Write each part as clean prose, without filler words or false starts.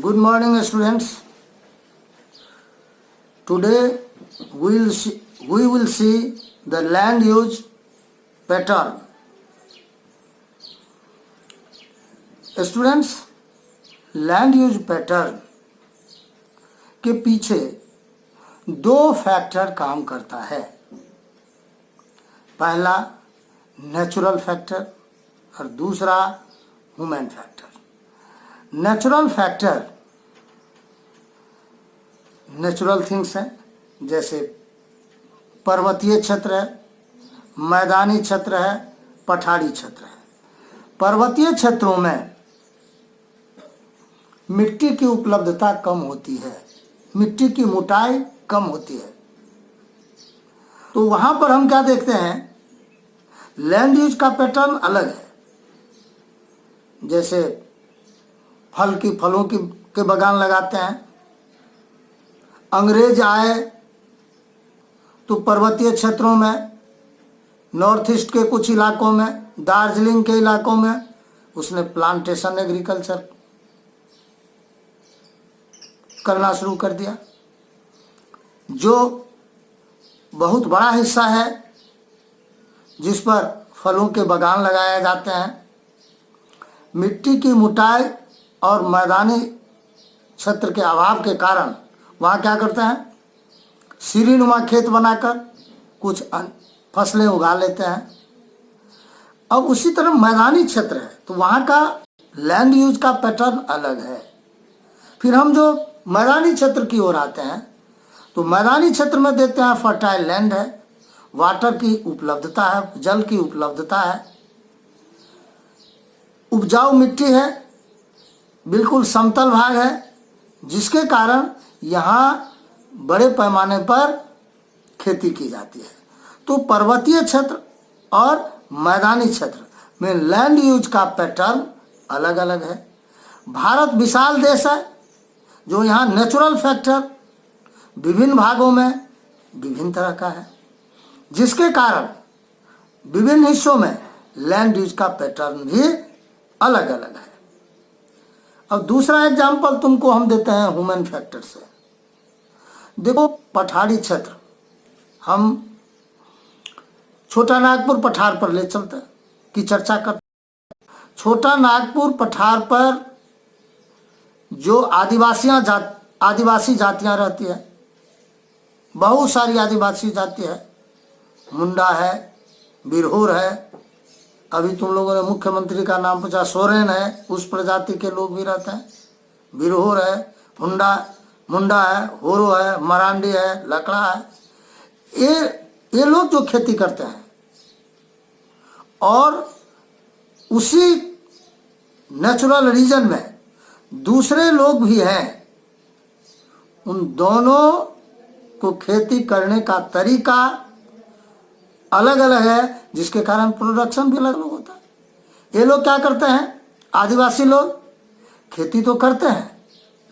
Good morning, students. Today we will see the land use pattern. Students, land use pattern के पीछे दो factor काम करता है। पहला नेचुरल फैक्टर और दूसरा human factor. Natural factor natural things हैं, जैसे पर्वतीय क्षेत्र है, मैदानी क्षेत्र है, पठारी क्षेत्र है। पर्वतीय क्षेत्रों में मिट्टी की उपलब्धता कम होती है, मिट्टी की मोटाई कम होती है, तो वहां पर हम क्या देखते हैं, लैंड यूज का पैटर्न अलग है। जैसे फलों के बागान लगाते हैं। अंग्रेज आए तो पर्वतीय क्षेत्रों में, नॉर्थ ईस्ट के कुछ इलाकों में, दार्जिलिंग के इलाकों में उसने प्लांटेशन एग्रीकल्चर करना शुरू कर दिया, जो बहुत बड़ा हिस्सा है जिस पर फलों के बागान लगाए जाते हैं। मिट्टी की मोटाई और मैदानी क्षेत्र के अभाव के कारण वहाँ क्या करते हैं, सीढ़ीनुमा खेत बनाकर कुछ फसलें उगा लेते हैं। अब उसी तरह मैदानी क्षेत्र है तो वहाँ का लैंड यूज का पैटर्न अलग है। फिर हम जो मैदानी क्षेत्र की ओर आते हैं तो मैदानी क्षेत्र में देखते हैं फर्टाइल लैंड है, वाटर की उपलब्धता है, जल की उपलब्धता है, उपजाऊ मिट्टी है, बिल्कुल समतल भाग है, जिसके कारण यहाँ बड़े पैमाने पर खेती की जाती है। तो पर्वतीय क्षेत्र और मैदानी क्षेत्र में लैंड यूज का पैटर्न अलग अलग है। भारत विशाल देश है, जो यहाँ नेचुरल फैक्टर विभिन्न भागों में विभिन्न तरह का है, जिसके कारण विभिन्न हिस्सों में लैंड यूज का पैटर्न भी अलग अलग है। अब दूसरा एग्जाम्पल तुमको हम देते हैं ह्यूमन फैक्टर से। देखो, पठारी क्षेत्र, हम छोटा नागपुर पठार पर ले चलते हैं की चर्चा करते हैं। छोटा नागपुर पठार पर जो आदिवासी जातियां रहती है, बहुत सारी आदिवासी जाति है, मुंडा है, बिरहोर है, अभी तुम लोगों ने मुख्यमंत्री का नाम पूछा, सोरेन है, उस प्रजाति के लोग भी रहते हैं। बिरहोर है, मुंडा है, होरो है, मरांडी है, लकड़ा है। ये लोग जो खेती करते हैं, और उसी नेचुरल रीजन में दूसरे लोग भी हैं, उन दोनों को खेती करने का तरीका अलग अलग है, जिसके कारण प्रोडक्शन भी अलग अलग होता है। ये लोग क्या करते हैं, आदिवासी लोग खेती तो करते हैं,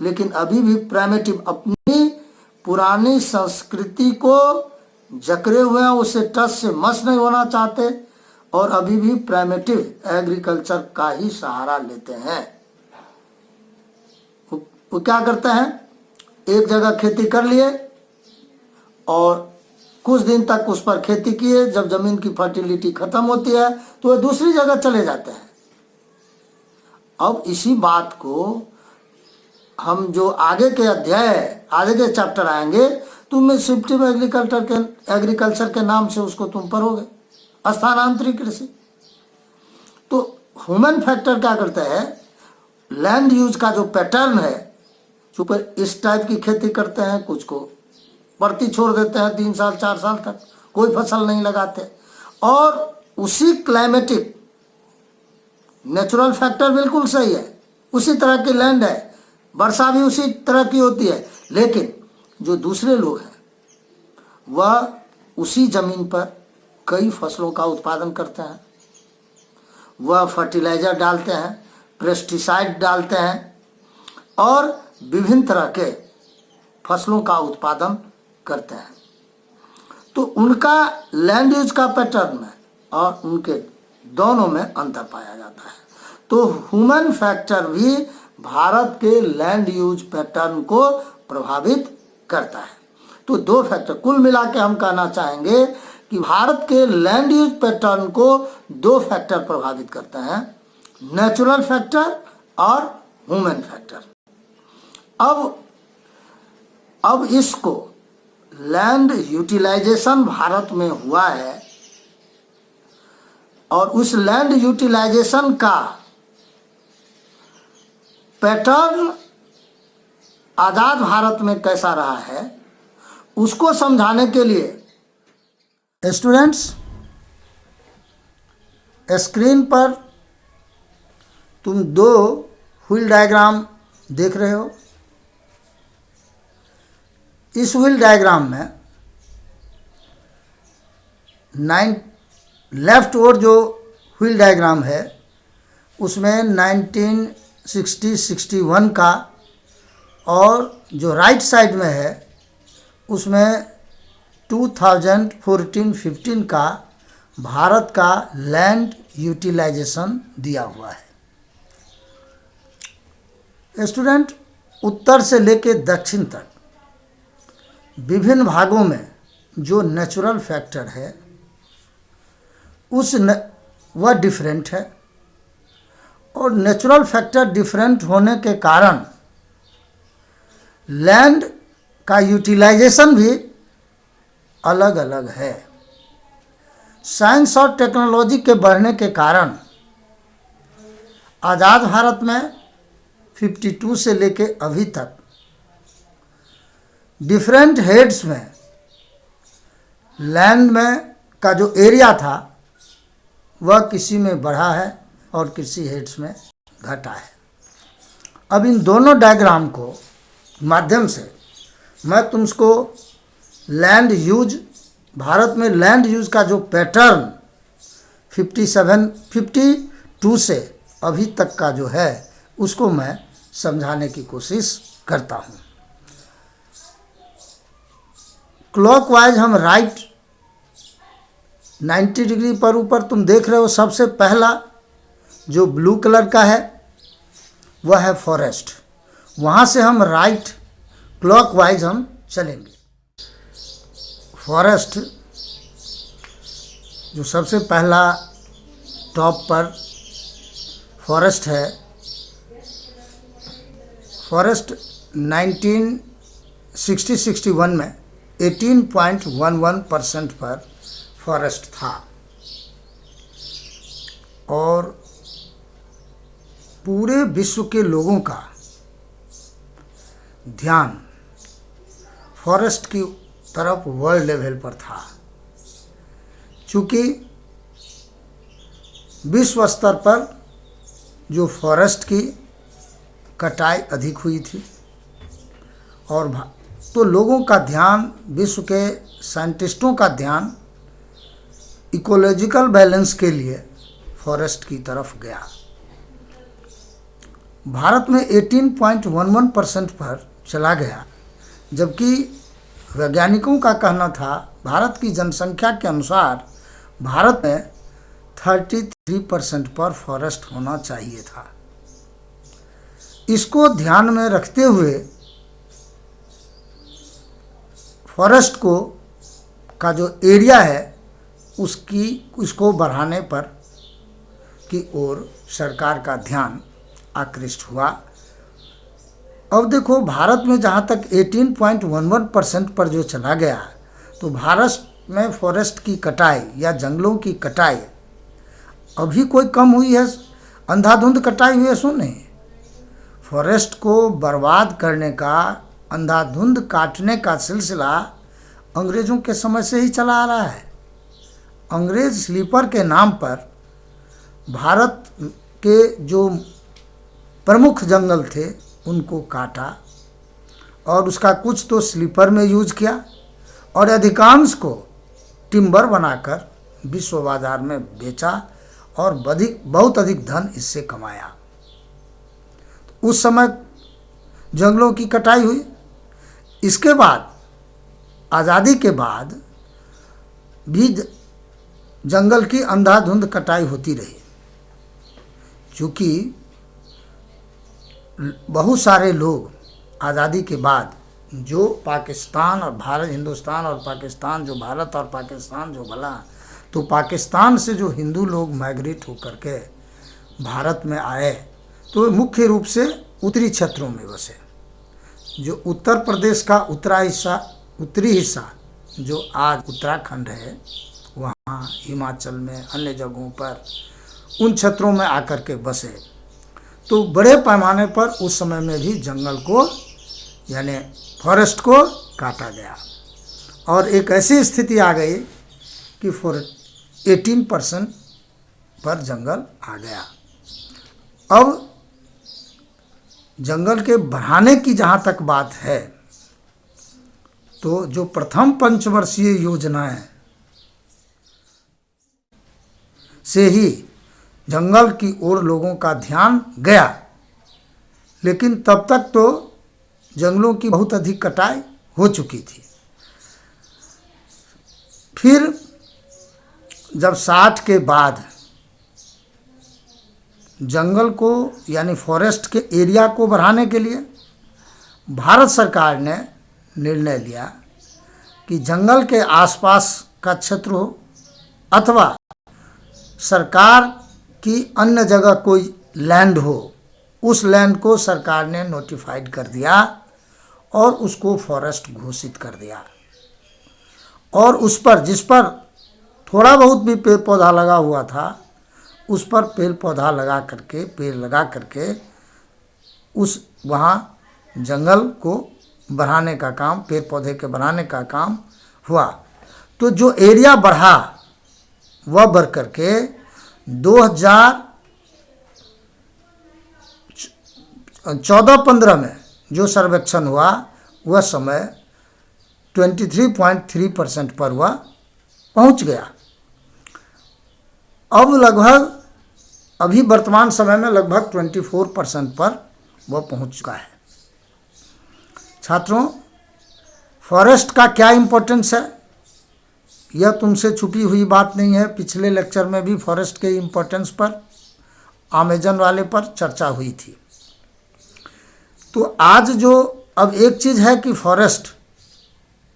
लेकिन अभी भी प्राइमेटिव अपनी पुरानी संस्कृति को जकड़े हुए हैं, उससे टच से मस नहीं होना चाहते, और अभी भी प्राइमेटिव एग्रीकल्चर का ही सहारा लेते हैं। वो क्या करते हैं, एक जगह खेती कर लिए और कुछ दिन तक उस पर खेती किए, जब जमीन की फर्टिलिटी खत्म होती है तो वे दूसरी जगह चले जाते हैं। अब इसी बात को हम जो आगे के अध्याय, आगे के चैप्टर आएंगे, तुम शिफ्टिंग एग्रीकल्चर के नाम से उसको तुम पढ़ोगे, स्थानांतरित कृषि। तो ह्यूमन फैक्टर क्या करता है, लैंड यूज का जो पैटर्न है, चूंकि इस टाइप की खेती करते हैं, कुछ को बढ़ती छोड़ देते हैं, 3 साल 4 साल तक कोई फसल नहीं लगाते, और उसी क्लाइमेटिक नेचुरल फैक्टर बिल्कुल सही है, उसी तरह की लैंड है, वर्षा भी उसी तरह की होती है, लेकिन जो दूसरे लोग हैं वह उसी जमीन पर कई फसलों का उत्पादन करते हैं, वह फर्टिलाइजर डालते हैं, पेस्टिसाइड डालते हैं, और विभिन्न तरह के फसलों का उत्पादन करते हैं। तो उनका लैंड यूज का पैटर्न में और उनके दोनों में अंतर पाया जाता है। तो ह्यूमन फैक्टर भी भारत के लैंड यूज पैटर्न को प्रभावित करता है। तो दो फैक्टर, कुल मिला के हम कहना चाहेंगे कि भारत के लैंड यूज पैटर्न को दो फैक्टर प्रभावित करते हैं, नेचुरल फैक्टर और ह्यूमन फैक्टर। अब इसको लैंड यूटिलाइजेशन भारत में हुआ है और उस लैंड यूटिलाइजेशन का पैटर्न आजाद भारत में कैसा रहा है उसको समझाने के लिए स्टूडेंट्स स्क्रीन पर तुम दो व्हील डायग्राम देख रहे हो। इस व्हील डायग्राम में लेफ्ट ओर जो व्हील डायग्राम है उसमें 1960-61 का, और जो राइट साइड में है उसमें 2014-15 का भारत का लैंड यूटिलाइजेशन दिया हुआ है। स्टूडेंट, उत्तर से लेकर दक्षिण तक विभिन्न भागों में जो नेचुरल फैक्टर है वह डिफरेंट है, और नेचुरल फैक्टर डिफरेंट होने के कारण लैंड का यूटिलाइजेशन भी अलग अलग है। साइंस और टेक्नोलॉजी के बढ़ने के कारण आज़ाद भारत में 52 से लेके अभी तक डिफरेंट हेड्स में लैंड में का जो एरिया था वह किसी में बढ़ा है और किसी हेड्स में घटा है। अब इन दोनों डायग्राम को माध्यम से मैं तुमको लैंड यूज, भारत में लैंड यूज का जो पैटर्न 52 से अभी तक का जो है उसको मैं समझाने की कोशिश करता हूँ। क्लॉकवाइज हम राइट 90 डिग्री पर ऊपर तुम देख रहे हो, सबसे पहला जो ब्लू कलर का है वह है फॉरेस्ट। वहाँ से हम राइट क्लॉकवाइज हम चलेंगे। फॉरेस्ट जो सबसे पहला टॉप पर फॉरेस्ट है, फॉरेस्ट 1960-61 में 18.11% पर फॉरेस्ट था, और पूरे विश्व के लोगों का ध्यान फॉरेस्ट की तरफ वर्ल्ड लेवल पर था। चूँकि विश्व स्तर पर जो फॉरेस्ट की कटाई अधिक हुई थी, और तो लोगों का ध्यान, विश्व के साइंटिस्टों का ध्यान इकोलॉजिकल बैलेंस के लिए फॉरेस्ट की तरफ गया। भारत में 18.11% पर चला गया, जबकि वैज्ञानिकों का कहना था भारत की जनसंख्या के अनुसार भारत में 33% पर फॉरेस्ट होना चाहिए था। इसको ध्यान में रखते हुए फॉरेस्ट को का जो एरिया है उसको बढ़ाने पर की ओर सरकार का ध्यान आकृष्ट हुआ। अब देखो, भारत में जहाँ तक 18.11% पर जो चला गया, तो भारत में फॉरेस्ट की कटाई या जंगलों की कटाई अभी कोई कम हुई है, अंधाधुंध कटाई हुई है? सो नहीं। फॉरेस्ट को बर्बाद करने का, अंधाधुंध काटने का सिलसिला अंग्रेज़ों के समय से ही चला आ रहा है। अंग्रेज स्लीपर के नाम पर भारत के जो प्रमुख जंगल थे उनको काटा, और उसका कुछ तो स्लीपर में यूज किया, और अधिकांश को टिम्बर बनाकर विश्व बाजार में बेचा और बहुत अधिक धन इससे कमाया। उस समय जंगलों की कटाई हुई। इसके बाद आज़ादी के बाद भी जंगल की अंधाधुंध कटाई होती रही। चूँकि बहुत सारे लोग आज़ादी के बाद जो पाकिस्तान और भारत, हिंदुस्तान और पाकिस्तान, जो भारत और पाकिस्तान जो बना, तो पाकिस्तान से जो हिंदू लोग माइग्रेट होकर के भारत में आए तो मुख्य रूप से उत्तरी क्षेत्रों में बसे। जो उत्तर प्रदेश का उत्तरी हिस्सा जो आज उत्तराखंड है, वहाँ हिमाचल में अन्य जगहों पर उन क्षेत्रों में आकर के बसे। तो बड़े पैमाने पर उस समय में भी जंगल को यानी फॉरेस्ट को काटा गया और एक ऐसी स्थिति आ गई कि 18% पर जंगल आ गया। अब जंगल के बढ़ाने की जहाँ तक बात है, तो जो प्रथम पंचवर्षीय योजनाएं से ही जंगल की ओर लोगों का ध्यान गया, लेकिन तब तक तो जंगलों की बहुत अधिक कटाई हो चुकी थी। फिर जब 60 के बाद जंगल को यानी फॉरेस्ट के एरिया को बढ़ाने के लिए भारत सरकार ने निर्णय लिया कि जंगल के आसपास का क्षेत्र हो अथवा सरकार की अन्य जगह कोई लैंड हो, उस लैंड को सरकार ने नोटिफाइड कर दिया और उसको फॉरेस्ट घोषित कर दिया। और उस पर, जिस पर थोड़ा बहुत भी पेड़ पौधा लगा हुआ था, उस पर पेड़ लगा करके उस वहाँ जंगल को बढ़ाने का काम, पेड़ पौधे के बढ़ाने का काम हुआ। तो जो एरिया बढ़ा वह बढ़ करके 2014-15 में जो सर्वेक्षण हुआ वह समय 23.3% पर वह पहुंच गया। अब लगभग अभी वर्तमान समय में लगभग 24% पर वह पहुंच चुका है। छात्रों, फॉरेस्ट का क्या इम्पोर्टेंस है, यह तुमसे छुपी हुई बात नहीं है। पिछले लेक्चर में भी फॉरेस्ट के इम्पोर्टेंस पर, अमेजन वाले पर चर्चा हुई थी। तो आज जो अब एक चीज़ है कि फॉरेस्ट,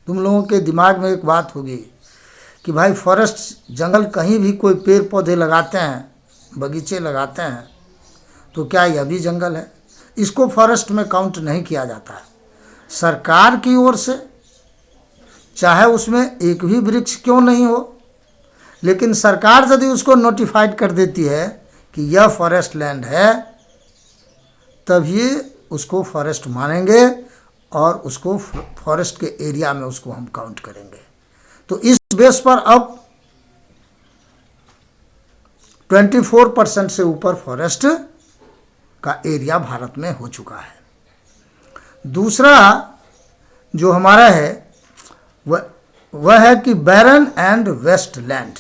तुम लोगों के दिमाग में एक बात होगी कि भाई फॉरेस्ट जंगल, कहीं भी कोई पेड़ पौधे लगाते हैं, बगीचे लगाते हैं, तो क्या यह भी जंगल है? इसको फॉरेस्ट में काउंट नहीं किया जाता है। सरकार की ओर से चाहे उसमें एक भी वृक्ष क्यों नहीं हो, लेकिन सरकार यदि उसको नोटिफाइड कर देती है कि यह फॉरेस्ट लैंड है, तब ये उसको फॉरेस्ट मानेंगे और उसको फॉरेस्ट के एरिया में उसको हम काउंट करेंगे। तो इस बेस पर अब 24% से ऊपर फॉरेस्ट का एरिया भारत में हो चुका है। दूसरा जो हमारा है वह है कि barren and waste land.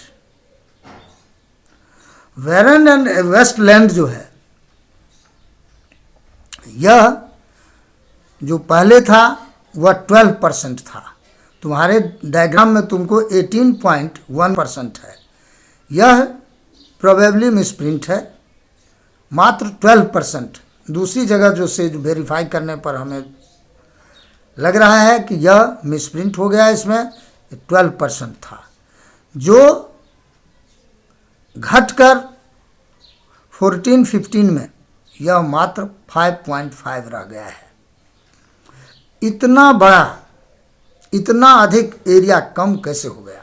Barren and waste land जो है, यह जो पहले था वह 12% था। तुम्हारे डायग्राम में तुमको 18.1% है। यह प्रोबेबली मिसप्रिंट है, मात्र 12%। दूसरी जगह जो से वेरीफाई करने पर हमें लग रहा है कि यह मिसप्रिंट हो गया, इसमें 12% था, जो घटकर 14-15 में यह मात्र 5.5 रह गया है। इतना बड़ा, इतना अधिक एरिया कम कैसे हो गया?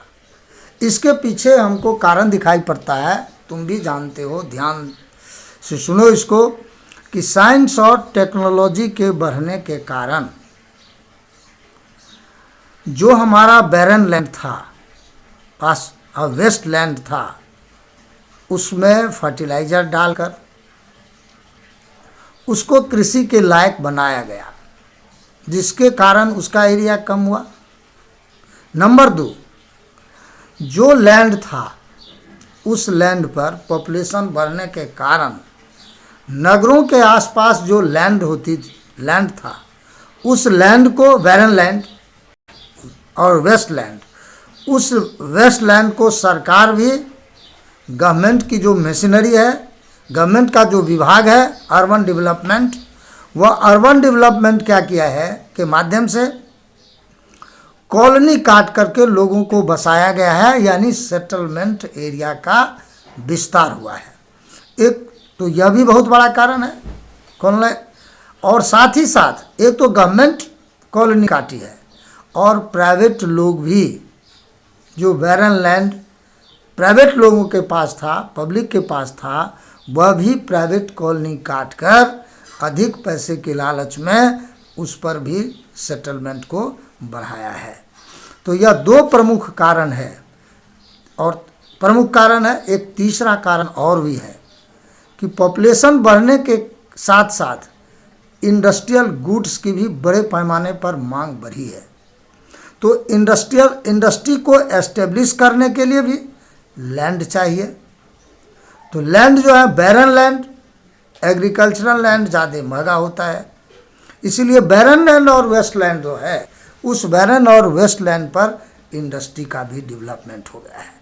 इसके पीछे हमको कारण दिखाई पड़ता है, तुम भी जानते हो, ध्यान से सुनो इसको, कि साइंस और टेक्नोलॉजी के बढ़ने के कारण जो हमारा बैरन लैंड था, पास वेस्ट लैंड था, उसमें फर्टिलाइज़र डालकर उसको कृषि के लायक बनाया गया, जिसके कारण उसका एरिया कम हुआ। नंबर 2, जो लैंड था उस लैंड पर पॉपुलेशन बढ़ने के कारण नगरों के आसपास जो लैंड था, उस लैंड को बैरन लैंड और वेस्ट लैंड, उस वेस्ट लैंड को सरकार भी, गवर्नमेंट की जो मशीनरी है, गवर्नमेंट का जो विभाग है अर्बन डेवलपमेंट, वह अर्बन डेवलपमेंट क्या किया है के माध्यम से कॉलोनी काट करके लोगों को बसाया गया है, यानी सेटलमेंट एरिया का विस्तार हुआ है। एक तो यह भी बहुत बड़ा कारण है कॉलोनी, और साथ ही साथ एक तो गवर्नमेंट कॉलोनी काटी है और प्राइवेट लोग भी, जो बैरन लैंड प्राइवेट लोगों के पास था, पब्लिक के पास था, वह भी प्राइवेट कॉलोनी काट कर अधिक पैसे के लालच में उस पर भी सेटलमेंट को बढ़ाया है। तो यह दो प्रमुख कारण है, और प्रमुख कारण है। एक तीसरा कारण और भी है कि पॉपुलेशन बढ़ने के साथ साथ इंडस्ट्रियल गुड्स की भी बड़े पैमाने पर मांग बढ़ी है। तो इंडस्ट्री को एस्टेब्लिश करने के लिए भी लैंड चाहिए। तो लैंड जो है बैरन लैंड, एग्रीकल्चरल लैंड ज़्यादा महंगा होता है, इसीलिए बैरन लैंड और वेस्ट लैंड जो है, उस बैरन और वेस्ट लैंड पर इंडस्ट्री का भी डेवलपमेंट हो गया है।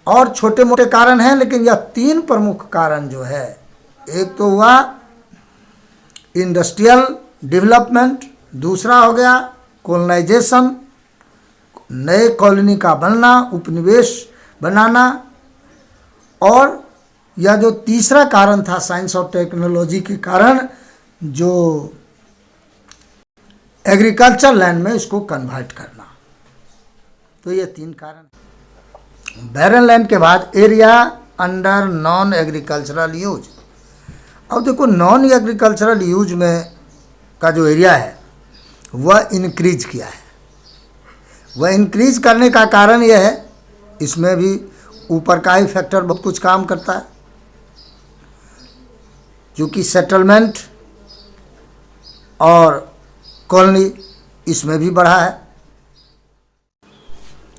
और छोटे मोटे कारण हैं, लेकिन यह तीन प्रमुख कारण जो है, एक तो हुआ इंडस्ट्रियल डेवलपमेंट, दूसरा हो गया कॉलोनाइजेशन, नए कॉलोनी का बनना, उपनिवेश बनाना, और यह जो तीसरा कारण था साइंस और टेक्नोलॉजी के कारण, जो एग्रीकल्चर लैंड में इसको कन्वर्ट करना। तो ये तीन कारण। बैरन लैंड के बाद area under non agricultural use. अब देखो नॉन एग्रीकल्चरल यूज में का जो एरिया है वह इंक्रीज किया है। वह इंक्रीज करने का कारण यह है, इसमें भी ऊपर का ही फैक्टर बहुत कुछ काम करता है, जो कि सेटलमेंट और कॉलोनी इसमें भी बढ़ा है।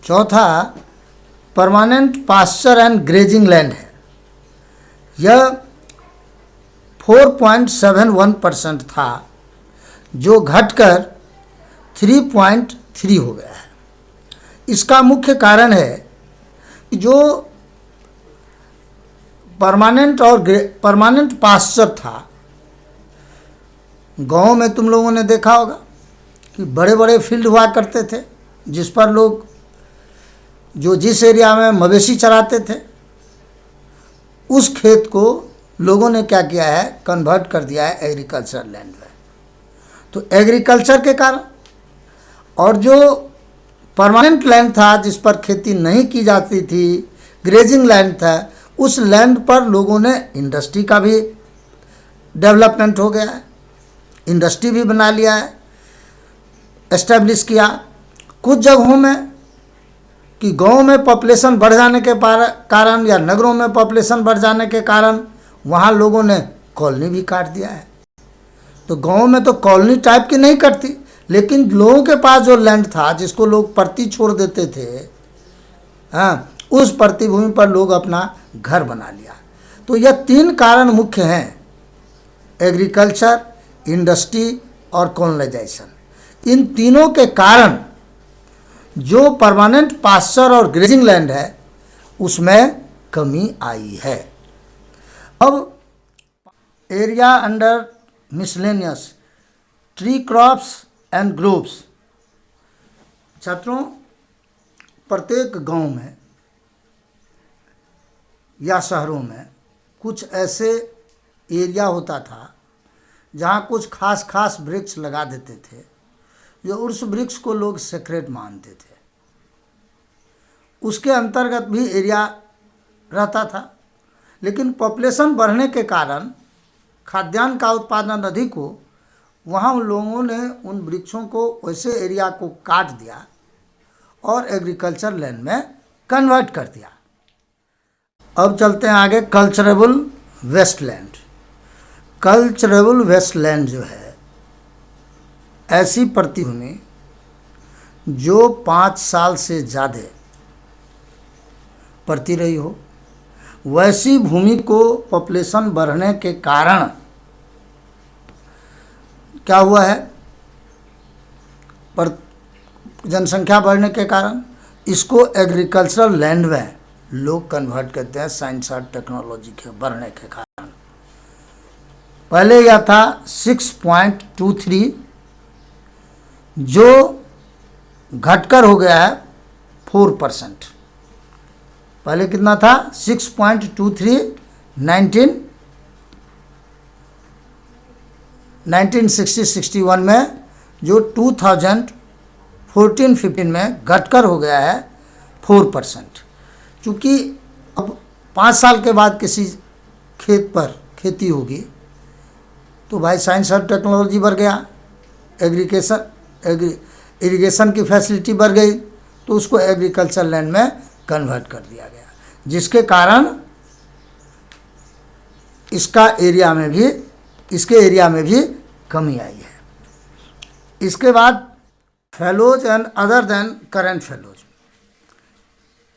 चौथा permanent pasture and grazing land है। यह 4.71% था, जो घटकर 3.3 हो गया है। इसका मुख्य कारण है कि जो परमानेंट पास्चर था, गांव में तुम लोगों ने देखा होगा कि बड़े बड़े फील्ड हुआ करते थे, जिस पर लोग जो जिस एरिया में मवेशी चराते थे, उस खेत को लोगों ने क्या किया है, कन्वर्ट कर दिया है एग्रीकल्चर लैंड में। तो एग्रीकल्चर के कारण, और जो परमानेंट लैंड था जिस पर खेती नहीं की जाती थी, ग्रेजिंग लैंड था, उस लैंड पर लोगों ने इंडस्ट्री का भी डेवलपमेंट हो गया है, इंडस्ट्री भी बना लिया है, एस्टेब्लिश किया। कुछ जगहों में कि गांव में पॉपुलेशन बढ़ जाने के कारण या नगरों में पॉपुलेशन बढ़ जाने के कारण वहाँ लोगों ने कॉलोनी भी काट दिया है। तो गांव में तो कॉलोनी टाइप की नहीं कटती, लेकिन लोगों के पास जो लैंड था जिसको लोग परती छोड़ देते थे, हाँ, उस परती भूमि पर लोग अपना घर बना लिया। तो यह तीन कारण मुख्य हैं, एग्रीकल्चर, इंडस्ट्री और कॉलोनाइजेशन। इन तीनों के कारण जो परमानेंट पास्चर और ग्रेजिंग लैंड है उसमें कमी आई है। अब area under miscellaneous tree crops and groves. छात्रों, प्रत्येक गांव में या शहरों में कुछ ऐसे एरिया होता था जहाँ कुछ खास खास वृक्ष लगा देते थे, जो उस वृक्ष को लोग सेक्रेट मानते थे। उसके अंतर्गत भी एरिया रहता था, लेकिन पॉपुलेशन बढ़ने के कारण खाद्यान्न का उत्पादन अधिक हो, वहाँ उन लोगों ने उन वृक्षों को, वैसे एरिया को काट दिया और एग्रीकल्चर लैंड में कन्वर्ट कर दिया। अब चलते हैं आगे, कल्चरेबल वेस्टलैंड। कल्चरेबल वेस्टलैंड जो है ऐसी प्रतिभूमि जो 5 साल से ज़्यादा पड़ती रही हो, वैसी भूमि को पॉपुलेशन बढ़ने के कारण क्या हुआ है, पर जनसंख्या बढ़ने के कारण इसको एग्रीकल्चरल लैंड में लोग कन्वर्ट करते हैं, साइंस और टेक्नोलॉजी के बढ़ने के कारण। पहले यह था 6.23, जो घटकर हो गया है 4%। पहले कितना था 6.23 1960-61 में, जो 2014-15 में घटकर हो गया है 4%। चूँकि अब 5 साल के बाद किसी खेत पर खेती होगी तो भाई साइंस और टेक्नोलॉजी बढ़ गया, इरिगेशन की फैसिलिटी बढ़ गई, तो उसको एग्रीकल्चर लैंड में कन्वर्ट कर दिया गया, जिसके कारण इसके एरिया में भी कमी आई है। इसके बाद fellows and other than current fellows,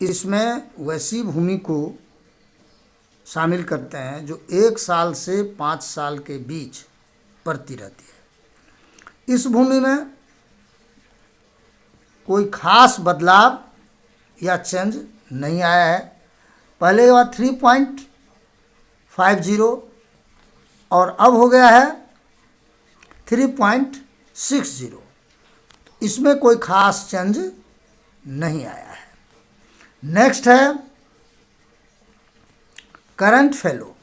इसमें वैसी भूमि को शामिल करते हैं जो 1 साल से 5 साल के बीच बढ़ती रहती है। इस भूमि में कोई खास बदलाव या चेंज नहीं आया है। पहले का 3.50 और अब हो गया है 3.60। इसमें कोई खास चेंज नहीं आया है। नेक्स्ट है करंट फेलो।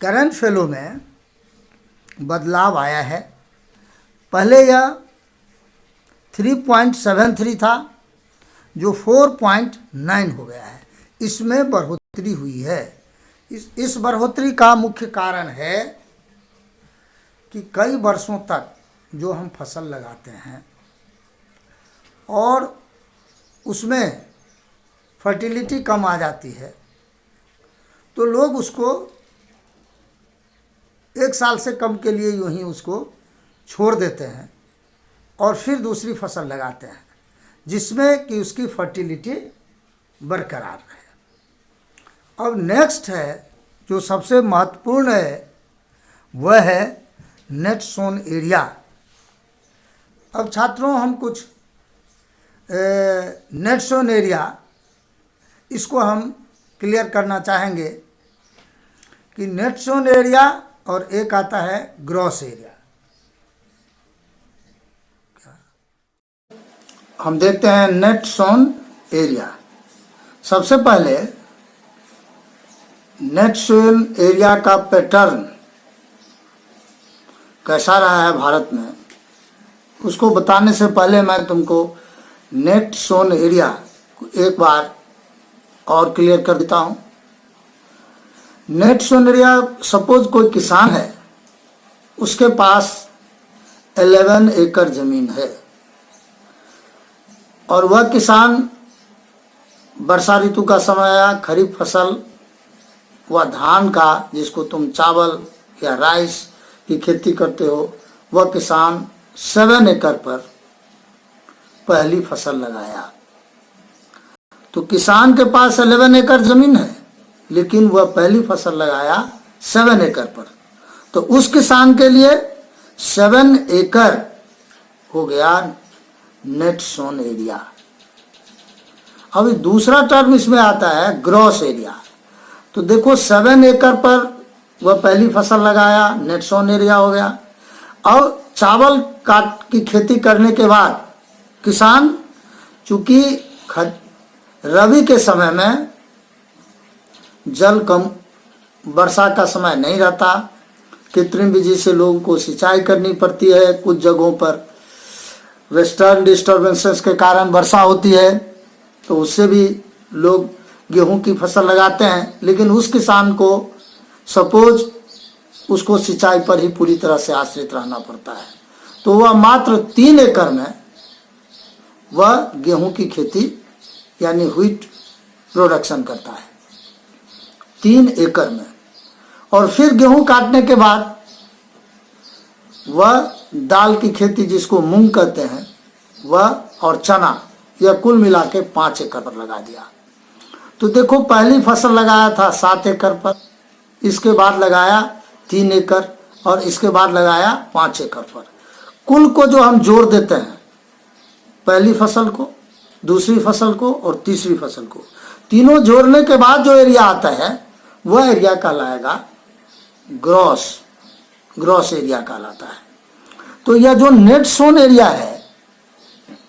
करंट फेलो में बदलाव आया है। पहले यह 3.73 था, जो 4.9 हो गया है। इसमें बढ़ोतरी हुई है। इस बढ़ोतरी का मुख्य कारण है कि कई वर्षों तक जो हम फसल लगाते हैं और उसमें फर्टिलिटी कम आ जाती है, तो लोग उसको 1 साल से कम के लिए यूं ही उसको छोड़ देते हैं और फिर दूसरी फसल लगाते हैं, जिसमें कि उसकी फर्टिलिटी बरकरार रहे। अब नेक्स्ट है जो सबसे महत्वपूर्ण है, वह है नेट सोन एरिया। अब छात्रों, हम कुछ नेट सोन एरिया इसको हम क्लियर करना चाहेंगे कि नेट सोन एरिया और एक आता है ग्रॉस एरिया। हम देखते हैं नेट सोन एरिया। सबसे पहले नेट सोन एरिया का पैटर्न कैसा रहा है भारत में, उसको बताने से पहले मैं तुमको नेट सोन एरिया एक बार और क्लियर कर देता हूं। नेट सोन एरिया, सपोज कोई किसान है, उसके पास 11 एकड़ जमीन है और वह किसान वर्षा ऋतु का समय आया, खरीफ फसल व धान का, जिसको तुम चावल या राइस की खेती करते हो, वह किसान 7 एकड़ पर पहली फसल लगाया। तो किसान के पास 11 एकड़ जमीन है, लेकिन वह पहली फसल लगाया 7 एकड़ पर। तो उस किसान के लिए 7 एकड़ हो गया नेट सोन एरिया। अभी दूसरा टर्म इसमें आता है ग्रॉस एरिया। तो देखो 7 एकड़ पर वह पहली फसल लगाया, नेट सोन एरिया हो गया। और चावल की खेती करने के बाद किसान, चूंकि रबी के समय में जल कम, वर्षा का समय नहीं रहता, कृत्रिम विधि से लोगों को सिंचाई करनी पड़ती है। कुछ जगहों पर वेस्टर्न डिस्टर्बेंसेस के कारण वर्षा होती है, तो उससे भी लोग गेहूं की फसल लगाते हैं। लेकिन उस किसान को सपोज उसको सिंचाई पर ही पूरी तरह से आश्रित रहना पड़ता है, तो वह मात्र 3 एकड़ में वह गेहूं की खेती यानी व्हीट प्रोडक्शन करता है, 3 एकड़ में। और फिर गेहूं काटने के बाद वह दाल की खेती, जिसको मूंग कहते हैं, वह और चना, यह कुल मिला के 5 एकड़ पर लगा दिया। तो देखो पहली फसल लगाया था 7 एकड़ पर, इसके बाद लगाया 3 एकड़ और इसके बाद लगाया 5 एकड़ पर। कुल को जो हम जोड़ देते हैं, पहली फसल को, दूसरी फसल को और तीसरी फसल को, तीनों जोड़ने के बाद जो एरिया आता है वह एरिया कहलाएगा ग्रॉस ग्रॉस एरिया कहलाता है। तो यह जो नेट सोन एरिया है,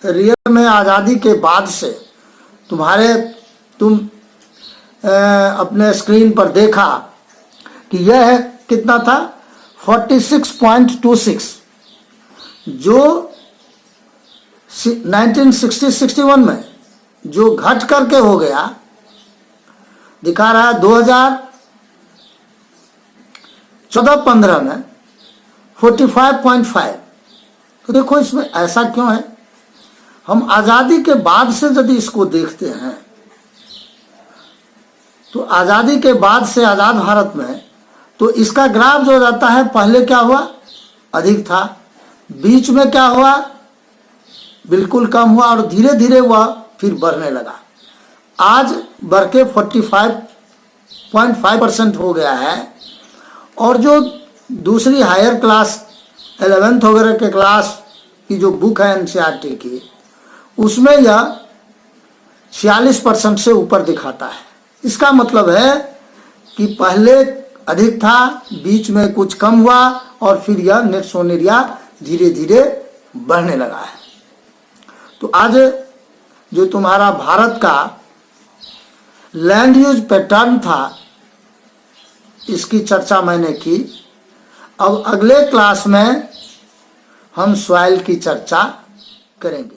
रियल में आज़ादी के बाद से तुम अपने स्क्रीन पर देखा कि यह है कितना था 46.26, जो 1960-61 में जो घट करके हो गया, दिखा रहा है 2014-15 में 45.5। तो देखो इसमें ऐसा क्यों है, हम आज़ादी के बाद से यदि इसको देखते हैं तो आज़ादी के बाद से आज़ाद भारत में तो इसका ग्राफ जो जाता है, पहले क्या हुआ, अधिक था, बीच में क्या हुआ, बिल्कुल कम हुआ, और धीरे धीरे वह फिर बढ़ने लगा। आज बढ़ के 45.5% हो गया है। और जो दूसरी हायर क्लास 11th वगैरह के क्लास की जो बुक है NCERT की, उसमें यह 46% से ऊपर दिखाता है। इसका मतलब है कि पहले अधिक था, बीच में कुछ कम हुआ, और फिर यह नेट सोन एरिया धीरे धीरे बढ़ने लगा है। तो आज जो तुम्हारा भारत का लैंड यूज पैटर्न था, इसकी चर्चा मैंने की। अब अगले क्लास में हम सॉइल की चर्चा करेंगे।